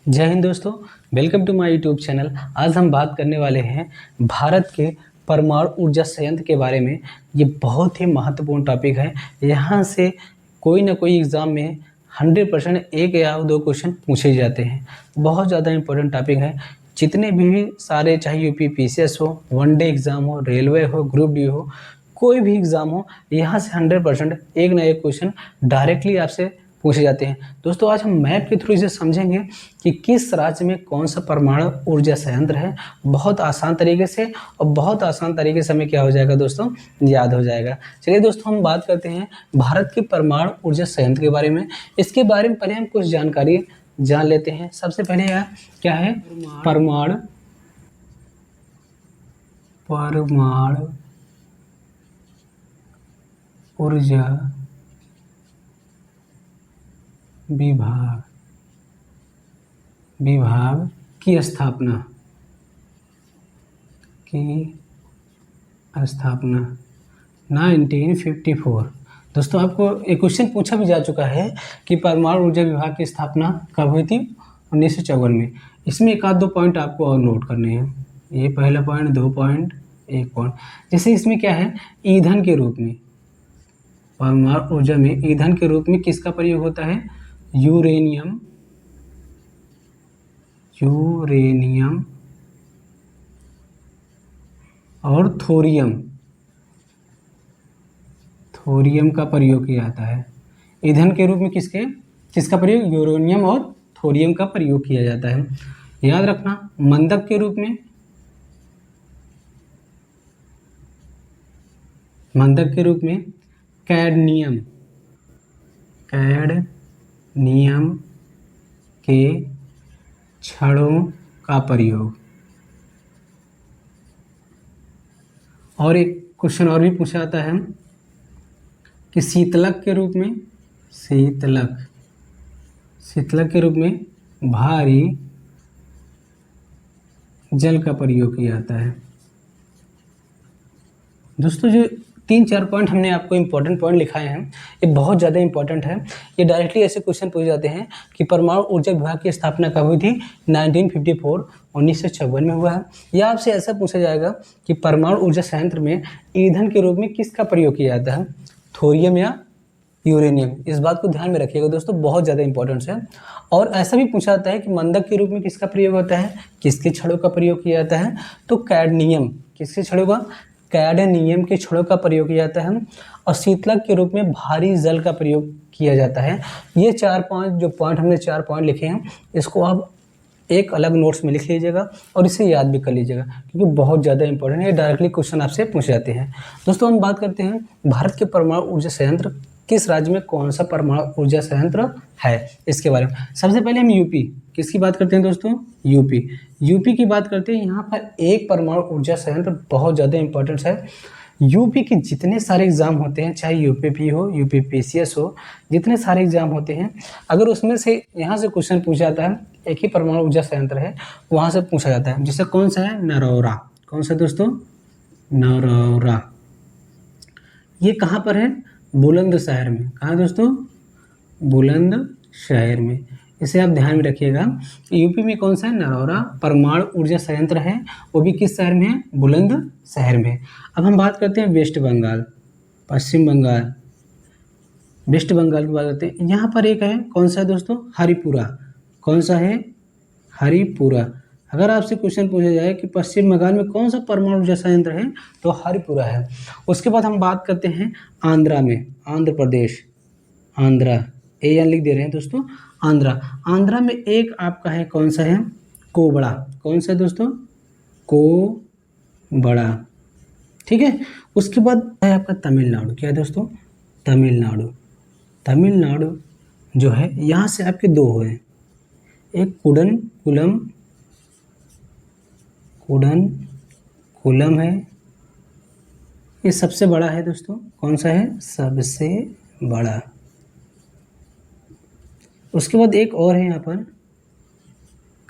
जय हिंद दोस्तों, welcome to my YouTube channel. आज हम बात करने वाले हैं भारत के परमाणु ऊर्जा संयंत्र के बारे में। ये बहुत ही महत्वपूर्ण टॉपिक है। यहाँ से कोई ना कोई एग्ज़ाम में 100% एक या दो क्वेश्चन पूछे जाते हैं। बहुत ज़्यादा इंपॉर्टेंट टॉपिक है। जितने भी सारे, चाहे यूपी पीसीएस हो, वनडे एग्ज़ाम हो, रेलवे हो, ग्रुप डी हो, कोई भी एग्ज़ाम हो, यहाँ से 100% एक ना एक क्वेश्चन डायरेक्टली आपसे पूछे जाते हैं। दोस्तों, आज हम मैप के थ्रू इसे समझेंगे कि किस राज्य में कौन सा परमाणु ऊर्जा संयंत्र है। बहुत आसान तरीके से, और बहुत आसान तरीके से हमें क्या हो जाएगा दोस्तों, याद हो जाएगा। चलिए दोस्तों, हम बात करते हैं भारत के परमाणु ऊर्जा संयंत्र के बारे में। इसके बारे में पहले हम कुछ जानकारी जान लेते हैं। सबसे पहले क्या है परमाणु ऊर्जा विभाग की स्थापना 1954। दोस्तों, आपको एक क्वेश्चन पूछा भी जा चुका है कि परमाणु ऊर्जा विभाग की स्थापना कब हुई थी? 1954 में। इसमें एक आध दो पॉइंट आपको और नोट करने हैं। ये पहला पॉइंट, 2 पॉइंट, 1 पॉइंट। जैसे इसमें क्या है, ईंधन के रूप में, परमाणु ऊर्जा में ईंधन के रूप में किसका प्रयोग होता है? यूरेनियम और थोरियम का प्रयोग किया जाता है। ईंधन के रूप में किसका प्रयोग? यूरेनियम और थोरियम का प्रयोग किया जाता है। याद रखना, मंदक के रूप में कैडमियम के छड़ों का प्रयोग। और एक क्वेश्चन और भी पूछा जाता है कि शीतलक के रूप में भारी जल का प्रयोग किया जाता है। दोस्तों, जो 3-4 पॉइंट हमने आपको इंपॉर्टेंट पॉइंट लिखाए हैं, ये बहुत ज़्यादा इंपॉर्टेंट है। ये डायरेक्टली ऐसे क्वेश्चन पूछे जाते हैं कि परमाणु ऊर्जा विभाग की स्थापना कब हुई थी? 1954, 1956 में हुआ है। या आपसे ऐसा पूछा जाएगा कि परमाणु ऊर्जा संयंत्र में ईंधन के रूप में किसका प्रयोग किया जाता है? थोरियम या यूरेनियम। इस बात को ध्यान में रखिएगा दोस्तों, बहुत ज़्यादा इंपॉर्टेंट है। और ऐसा भी पूछा जाता है कि मंदक के रूप में किसका प्रयोग होता है? किसके छड़ों का प्रयोग किया जाता है? तो कैडमियम। किसके छड़ों का? कैडमियम के छड़ों का प्रयोग किया जाता है। और शीतलक के रूप में भारी जल का प्रयोग किया जाता है। ये 4 पॉइंट हमने 4 पॉइंट लिखे हैं, इसको आप एक अलग नोट्स में लिख लीजिएगा और इसे याद भी कर लीजिएगा, क्योंकि बहुत ज़्यादा इंपॉर्टेंट है। डायरेक्टली क्वेश्चन आपसे पूछ जाते हैं। दोस्तों, हम बात करते हैं भारत के परमाणु ऊर्जा संयंत्र किस राज्य में कौन सा परमाणु ऊर्जा संयंत्र है, इसके बारे में। सबसे पहले हम यूपी किसकी बात करते हैं दोस्तों? यूपी की बात करते हैं। यहाँ पर एक परमाणु ऊर्जा संयंत्र बहुत ज़्यादा इंपॉर्टेंट है। यूपी के जितने सारे एग्जाम होते हैं, चाहे यूपीपी हो, यूपी पीसीएस हो, जितने सारे एग्जाम होते हैं, अगर उसमें से यहाँ से क्वेश्चन पूछा जाता है, एक ही परमाणु ऊर्जा संयंत्र है, वहाँ से पूछा जाता है। जैसे कौन सा है? नरौरा। कौन सा दोस्तों? नरौरा। ये कहाँ पर है? बुलंदशहर में। कहाँ दोस्तों? बुलंदशहर में। इसे आप ध्यान में रखिएगा। यूपी में कौन सा है? नरौरा परमाणु ऊर्जा संयंत्र है। वो भी किस शहर में है? बुलंदशहर में। अब हम बात करते हैं वेस्ट बंगाल, पश्चिम बंगाल। वेस्ट बंगाल की बात करते हैं। यहाँ पर एक है, कौन सा है दोस्तों? हरिपुरा। कौन सा है? हरिपुरा। अगर आपसे क्वेश्चन पूछा जाए कि पश्चिम बंगाल में कौन सा परमाणु ऊर्जा संयंत्र है, तो हरिपुरा है। उसके बाद हम बात करते हैं आंध्रा में, आंध्र प्रदेश, आंध्रा, एन लिख दे रहे हैं दोस्तों, आंध्रा में एक आपका है, कौन सा है? कोबड़ा। कौन सा है दोस्तों? कोबड़ा। ठीक है। उसके बाद है आपका तमिलनाडु। क्या है दोस्तों? तमिलनाडु जो है, यहाँ से आपके 2 हुए, एक कुडनकुलम है, ये सबसे बड़ा है दोस्तों। कौन सा है? सबसे बड़ा। उसके बाद एक और है यहाँ पर,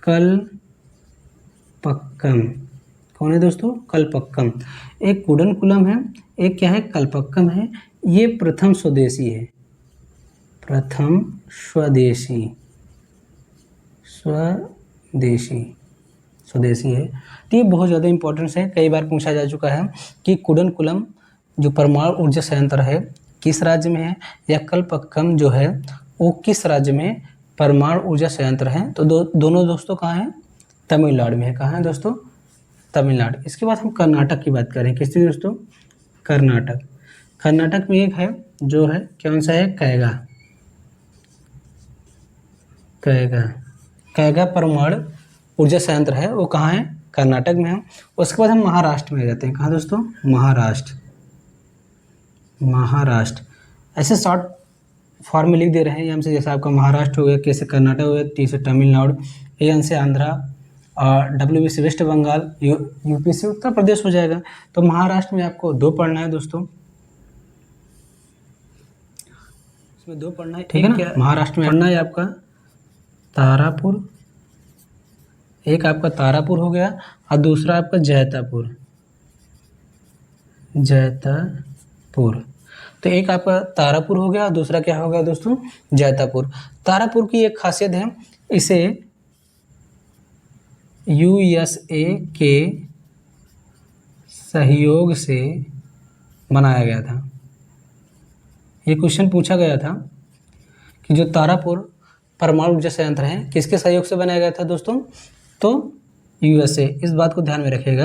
कलपक्कम। कौन है दोस्तों? कलपक्कम। एक कुडनकुलम है, एक क्या है? कलपक्कम है। ये प्रथम स्वदेशी है, स्वदेशी है। तो ये बहुत ज़्यादा इंपॉर्टेंस है, कई बार पूछा जा चुका है कि कुडनकुलम जो परमाणु ऊर्जा संयंत्र है किस राज्य में है, या कल्पक्कम जो है वो किस राज्य में परमाणु ऊर्जा संयंत्र है। तो दोनों दोस्तों कहाँ हैं, तमिलनाडु में है। कहाँ है दोस्तों, तमिलनाडु। इसके बाद हम कर्नाटक की बात करें, किसकी दोस्तों, कर्नाटक। कर्नाटक में एक है जो है कौन सा है, कैगा परमाणु ऊर्जा संयंत्र है, वो कहाँ है, कर्नाटक में है। उसके बाद हम महाराष्ट्र में जाते हैं। कहाँ दोस्तों, महाराष्ट्र। ऐसे शॉर्ट फॉर्म में लिख दे रहे हैं यहाँ से, जैसे आपका महाराष्ट्र हो गया, के से कर्नाटक हो गया, टी से तमिलनाडु, एन से आंध्रा, और डब्ल्यू से वेस्ट बंगाल, यूपी से उत्तर प्रदेश हो जाएगा। तो महाराष्ट्र में आपको 2 पढ़ना है दोस्तों, इसमें 2 पढ़ना है, ठीक है ना। महाराष्ट्र में पढ़ना है आपका तारापुर, एक आपका तारापुर हो गया और दूसरा आपका जैतापुर। तो एक आपका तारापुर हो गया और दूसरा क्या हो गया दोस्तों, जैतापुर। तारापुर की एक खासियत है, इसे यूएसए के सहयोग से बनाया गया था। ये क्वेश्चन पूछा गया था कि जो तारापुर परमाणु ऊर्जा संयंत्र है किसके सहयोग से बनाया गया था दोस्तों, तो यूएसए। इस बात को ध्यान में रखिएगा,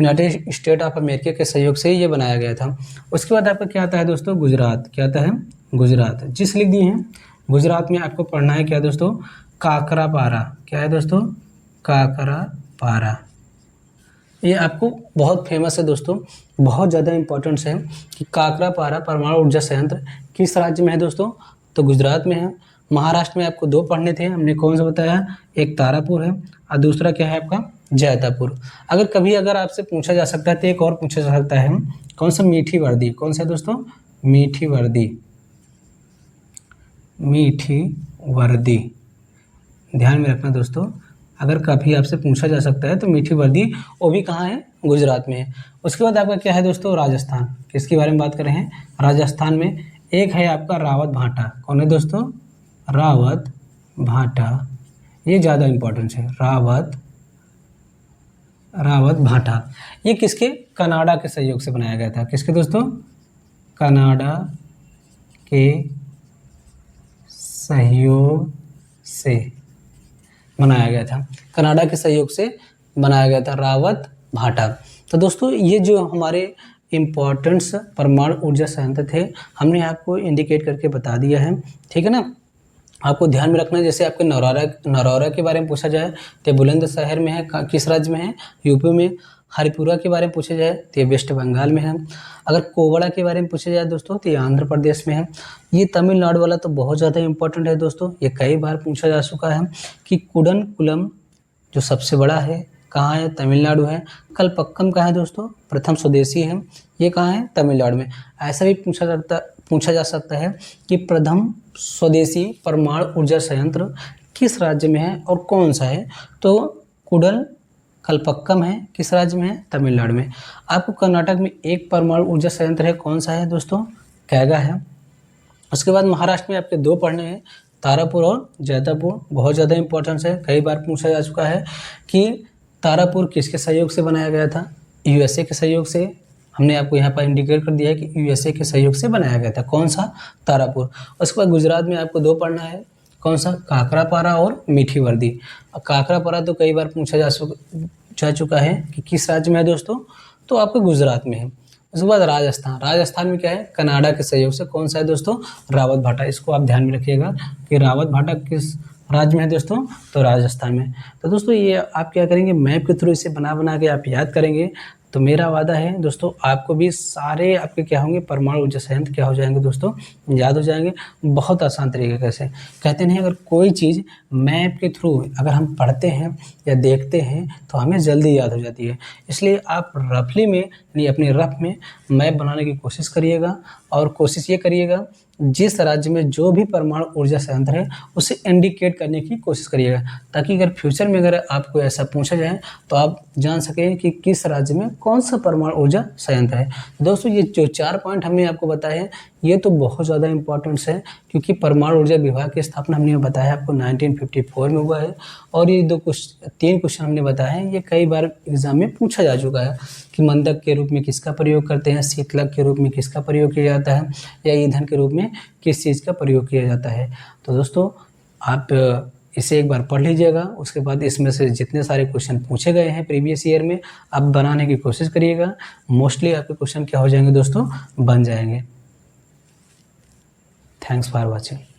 यूनाइटेड स्टेट ऑफ अमेरिका के सहयोग से ये बनाया गया था। उसके बाद आपका क्या आता है दोस्तों, गुजरात। क्या आता है, गुजरात। जिस लिख दिए हैं, गुजरात में आपको पढ़ना है क्या दोस्तों, काकरापारा। क्या है दोस्तों, काकरापारा। ये आपको बहुत फेमस है दोस्तों, बहुत ज़्यादा इंपॉर्टेंस है कि काकरापारा परमाणु ऊर्जा संयंत्र किस राज्य में है दोस्तों, तो गुजरात में है। महाराष्ट्र में आपको 2 पढ़ने थे, हमने कौन सा बताया, एक तारापुर है और दूसरा क्या है आपका, जैतापुर। अगर आपसे पूछा जा सकता है तो एक और पूछा जा सकता है, कौन सा, मीठी वर्दी। कौन सा दोस्तों, मीठी वर्दी। ध्यान में रखना दोस्तों, अगर कभी आपसे पूछा जा सकता है तो मीठी वर्दी, वो भी कहाँ है, गुजरात में है। उसके बाद आपका क्या है दोस्तों, राजस्थान। किसके बारे में बात कर रहे हैं, राजस्थान में एक है आपका रावत भाटा। कौन है दोस्तों, रावत भाटा। ये ज़्यादा इंपॉर्टेंस है, रावत भाटा। ये किसके, कनाडा के सहयोग से बनाया गया था। किसके दोस्तों, कनाडा के सहयोग से बनाया गया था। कनाडा के सहयोग से बनाया गया था रावत भाटा। तो दोस्तों ये जो हमारे इम्पोर्टेंट्स परमाणु ऊर्जा संयंत्र थे, हमने आपको इंडिकेट करके बता दिया है, ठीक है ना। आपको ध्यान में रखना है, जैसे आपके नरौरा के बारे में पूछा जाए तो बुलंदशहर में है, किस राज्य में है, यूपी में। हरिपुरा के बारे में पूछा जाए तो ये वेस्ट बंगाल में है। अगर कोवड़ा के बारे में पूछा जाए दोस्तों तो ये आंध्र प्रदेश में है। ये तमिलनाडु वाला तो बहुत ज़्यादा इंपॉर्टेंट है दोस्तों, ये कई बार पूछा जा चुका है कि कुडनकुलम जो सबसे बड़ा है कहाँ है, तमिलनाडु है। कल्पक्कम कहाँ है दोस्तों, प्रथम स्वदेशी है, ये कहाँ है, तमिलनाडु में। ऐसा भी पूछा जा सकता है कि प्रथम स्वदेशी परमाणु ऊर्जा संयंत्र किस राज्य में है और कौन सा है, तो कुडल कल्पक्कम है, किस राज्य में है, तमिलनाडु में। आपको कर्नाटक में एक परमाणु ऊर्जा संयंत्र है, कौन सा है दोस्तों, कैगा है। उसके बाद महाराष्ट्र में आपके 2 पढ़ने हैं, तारापुर और जैतापुर। बहुत ज़्यादा इंपॉर्टेंस है, कई बार पूछा जा चुका है कि तारापुर किसके सहयोग से बनाया गया था, यूएसए के सहयोग से। हमने आपको यहाँ पर इंडिकेट कर दिया है कि यूएसए के सहयोग से बनाया गया था, कौन सा, तारापुर। उसके बाद गुजरात में आपको 2 पढ़ना है, कौन सा, काकरापारा और मीठी वर्दी। काकरापारा तो कई बार पूछा जा चुका है कि किस राज्य में है दोस्तों, तो आपको गुजरात में है। उसके बाद राजस्थान में क्या है, कनाडा के सहयोग से, कौन सा है दोस्तों, रावत भाटा। इसको आप ध्यान में रखिएगा कि रावत भाटा किस राज्य में है दोस्तों, तो राजस्थान में। तो दोस्तों ये आप क्या करेंगे, मैप के थ्रू इसे बना के आप याद करेंगे, तो मेरा वादा है दोस्तों आपको भी सारे आपके क्या होंगे, परमाणु ऊर्जा संयंत्र क्या हो जाएंगे दोस्तों, याद हो जाएंगे बहुत आसान तरीके से। कहते नहीं, अगर कोई चीज़ मैप के थ्रू अगर हम पढ़ते हैं या देखते हैं तो हमें जल्दी याद हो जाती है। इसलिए आप रफली में यानी अपने रफ में मैप बनाने की कोशिश करिएगा, और कोशिश ये करिएगा जिस राज्य में जो भी परमाणु ऊर्जा संयंत्र है उसे इंडिकेट करने की कोशिश करिएगा, ताकि अगर फ्यूचर में अगर आपको ऐसा पूछा जाए तो आप जान सकें कि किस राज्य में कौन सा परमाणु ऊर्जा संयंत्र है। दोस्तों ये जो 4 पॉइंट हमने आपको बताए हैं, ये तो बहुत ज़्यादा इम्पोर्टेंट्स है, क्योंकि परमाणु ऊर्जा विभाग की स्थापना हमने बताया आपको 1954 में हुआ है। और ये 3 क्वेश्चन हमने बताया है, ये कई बार एग्जाम में पूछा जा चुका है कि मंदक के रूप में किसका प्रयोग करते हैं, शीतलक के रूप में किसका प्रयोग किया जाता है, या ईंधन के रूप में किस चीज़ का प्रयोग किया जाता है। तो दोस्तों आप इसे एक बार पढ़ लीजिएगा, उसके बाद इसमें से जितने सारे क्वेश्चन पूछे गए हैं प्रीवियस ईयर में आप बनाने की कोशिश करिएगा। मोस्टली आपके क्वेश्चन क्या हो जाएंगे दोस्तों, बन जाएंगे। Thanks for watching.